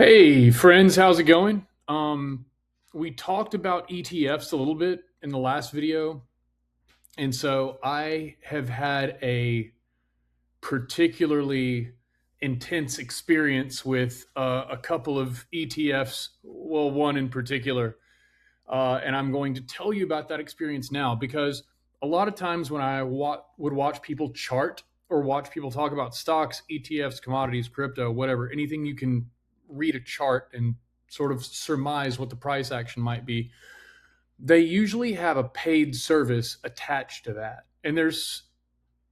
Hey friends, how's it going? We talked about ETFs a little bit in the last video, and so I have had a particularly intense experience with a couple of ETFs. Well, one in particular, and I'm going to tell you about that experience now because a lot of times when I would watch people chart or watch people talk about stocks, ETFs, commodities, crypto, whatever, anything you can read a chart and sort of surmise what the price action might be, they usually have a paid service attached to that. And there's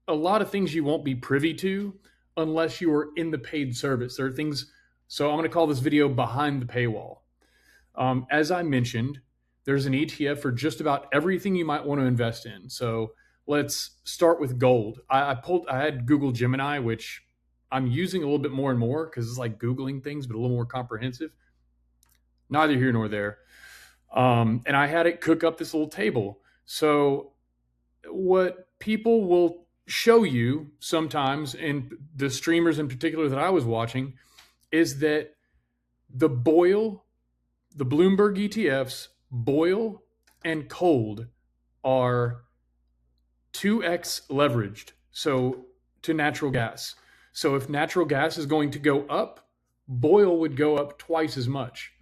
a lot of things you won't be privy to unless you are in the paid service. There are things, so I'm going to call this video behind the paywall. As I mentioned, there's an ETF for just about everything you might want to invest in. So let's start with gold. I had Google Gemini, which I'm using a little bit more and more because it's like Googling things, but a little more comprehensive. Neither here nor there. And I had it cook up this little table. So what people will show you sometimes, and the streamers in particular that I was watching, is that the BOIL, the Bloomberg ETFs, BOIL and KOLD are 2x leveraged, so to natural gas. So if natural gas is going to go up, BOIL would go up twice as much.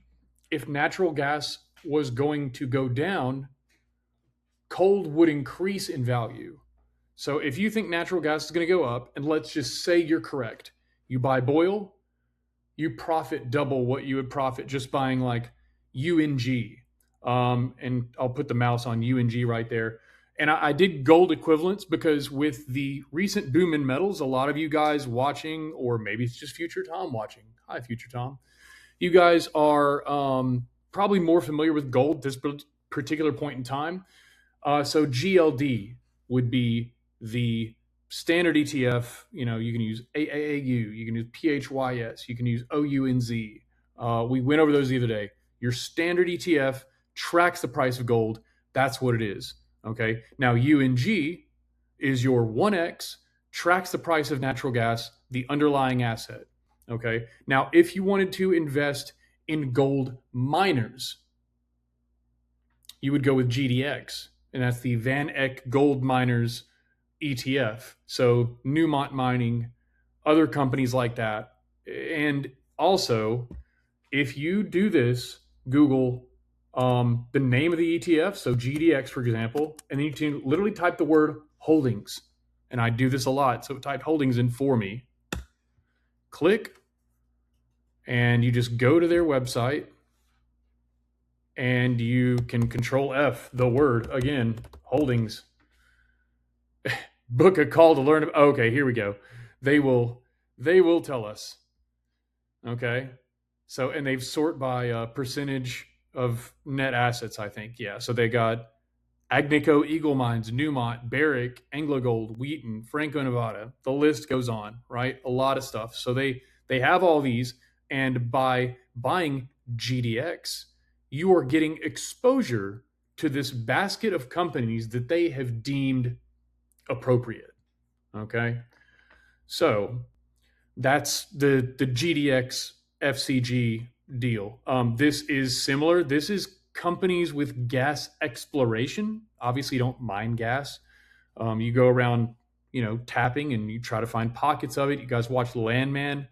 If natural gas was going to go down, KOLD would increase in value. So if you think natural gas is going to go up, and let's just say you're correct, you buy BOIL, you profit double what you would profit just buying like UNG. And I'll put the mouse on UNG right there. And I did gold equivalents because with the recent boom in metals, a lot of you guys watching, or maybe it's just Future Tom watching. Hi, Future Tom. You guys are probably more familiar with gold at this particular point in time. So GLD would be the standard ETF. You know, you can use AAAU, you can use PHYS, you can use OUNZ. We went over those the other day. Your standard ETF tracks the price of gold. That's what it is. Okay. Now UNG is your 1X, tracks the price of natural gas, the underlying asset. Okay. Now, if you wanted to invest in gold miners, you would go with GDX, and that's the Van Eck Gold Miners ETF. So Newmont Mining, other companies like that. And also, if you do this, Google the name of the ETF, so GDX, for example, and then you can literally type the word holdings. And I do this a lot. So type holdings in for me. Click, and you just go to their website, and you can Control F the word again, holdings. Book a call to learn. Okay, here we go. They will tell us. Okay, so and they've sort by percentage of net assets, I think. Yeah, so they got Agnico Eagle Mines, Newmont, Barrick, AngloGold, Wheaton, Franco-Nevada. The list goes on, right? A lot of stuff. So they have all these, and by buying GDX, you are getting exposure to this basket of companies that they have deemed appropriate. Okay, so that's the GDX FCG deal. This is similar. This is companies with gas exploration. Obviously, you don't mine gas. You go around, tapping, and you try to find pockets of it. You guys watch Landman.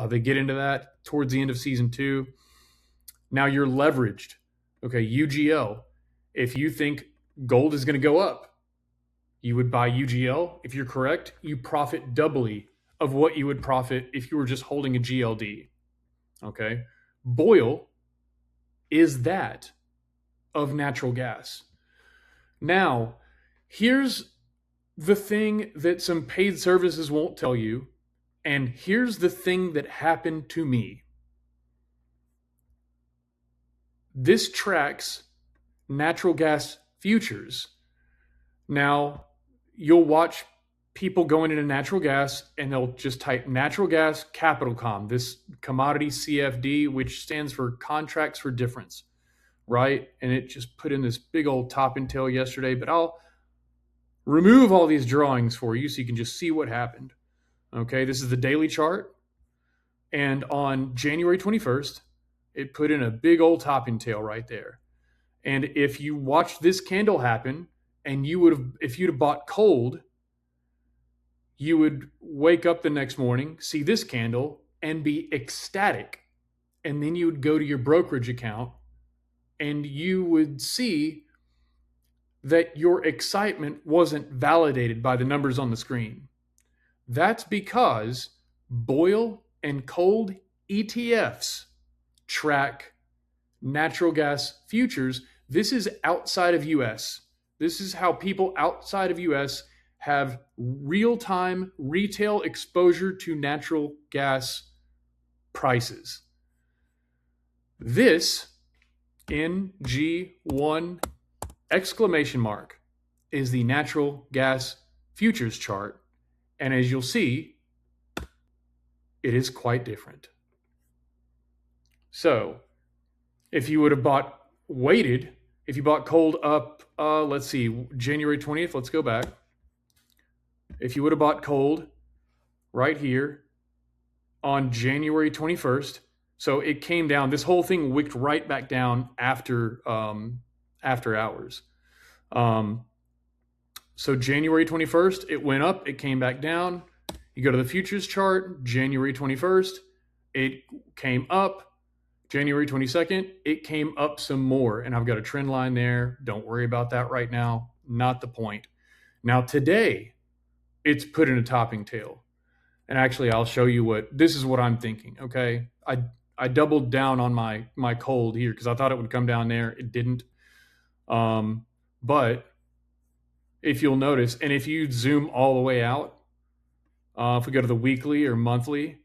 They get into that towards the end of season 2. Now you're leveraged. Okay, UGL. If you think gold is going to go up, you would buy UGL. If you're correct, you profit doubly of what you would profit if you were just holding a GLD. Okay, BOIL is that of natural gas. Now, here's the thing that some paid services won't tell you, and here's the thing that happened to me. This tracks natural gas futures. Now, you'll watch people going into natural gas, and they'll just type natural gas capital com, this commodity CFD, which stands for contracts for difference, right? And it just put in this big old top and tail yesterday, but I'll remove all these drawings for you so you can just see what happened. Okay, this is the daily chart. And on January 21st, it put in a big old topping tail right there. And if you watched this candle happen and if you'd have bought cold, you would wake up the next morning, see this candle, and be ecstatic. And then you would go to your brokerage account and you would see that your excitement wasn't validated by the numbers on the screen. That's because BOIL and KOLD ETFs track natural gas futures. This is outside of US. This is how people outside of US have real-time retail exposure to natural gas prices. This NG1 exclamation mark is the natural gas futures chart. And as you'll see, it is quite different. So if you would have waited, if you bought cold up, let's see, January 20th, let's go back. If you would have bought cold right here on January 21st, so it came down, this whole thing wicked right back down after hours. So January 21st, it went up, it came back down. You go to the futures chart, January 21st, it came up. January 22nd, it came up some more, and I've got a trend line there. Don't worry about that right now. Not the point. Now today, it's put in a topping tail. And actually, I'll show you this is what I'm thinking, okay? I doubled down on my cold here because I thought it would come down there. It didn't. But if you'll notice, and if you zoom all the way out, if we go to the weekly or monthly,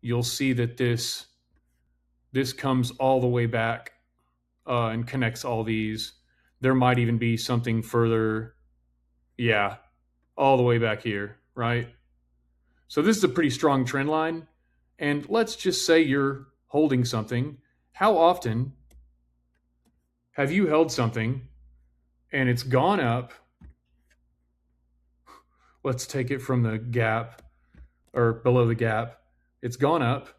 you'll see that this comes all the way back and connects all these. There might even be something further. Yeah, all the way back here, right? So this is a pretty strong trend line. And let's just say you're holding something. How often have you held something and it's gone up? Let's take it from the gap or below the gap. It's gone up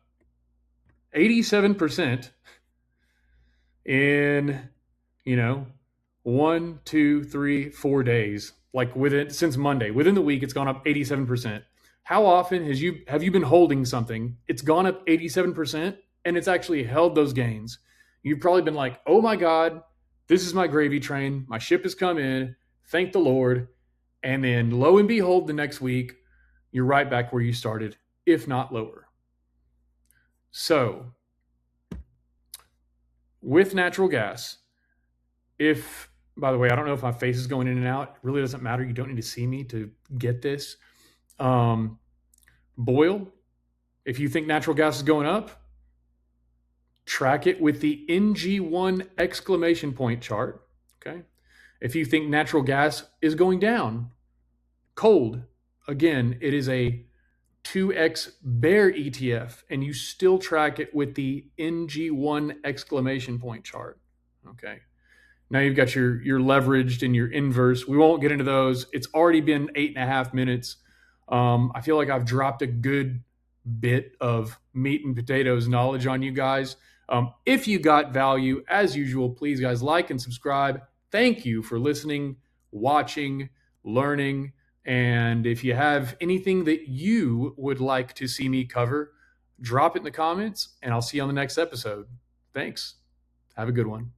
87% in, 1, 2, 3, 4 days. Like since Monday, within the week, it's gone up 87%. How often have you been holding something? It's gone up 87% and it's actually held those gains. You've probably been like, oh my God, this is my gravy train. My ship has come in. Thank the Lord. And then lo and behold, the next week, you're right back where you started, if not lower. So with natural gas, by the way, I don't know if my face is going in and out. It really doesn't matter. You don't need to see me to get this. BOIL, if you think natural gas is going up, track it with the NG1 exclamation point chart. Okay. If you think natural gas is going down, cold, again, it is a 2x bear ETF, and you still track it with the NG1 exclamation point chart. Okay. Now you've got your leveraged and your inverse. We won't get into those. It's already been 8.5 minutes. I feel like I've dropped a good bit of meat and potatoes knowledge on you guys. If you got value, as usual, please guys like and subscribe. Thank you for listening, watching, learning. And if you have anything that you would like to see me cover, drop it in the comments and I'll see you on the next episode. Thanks. Have a good one.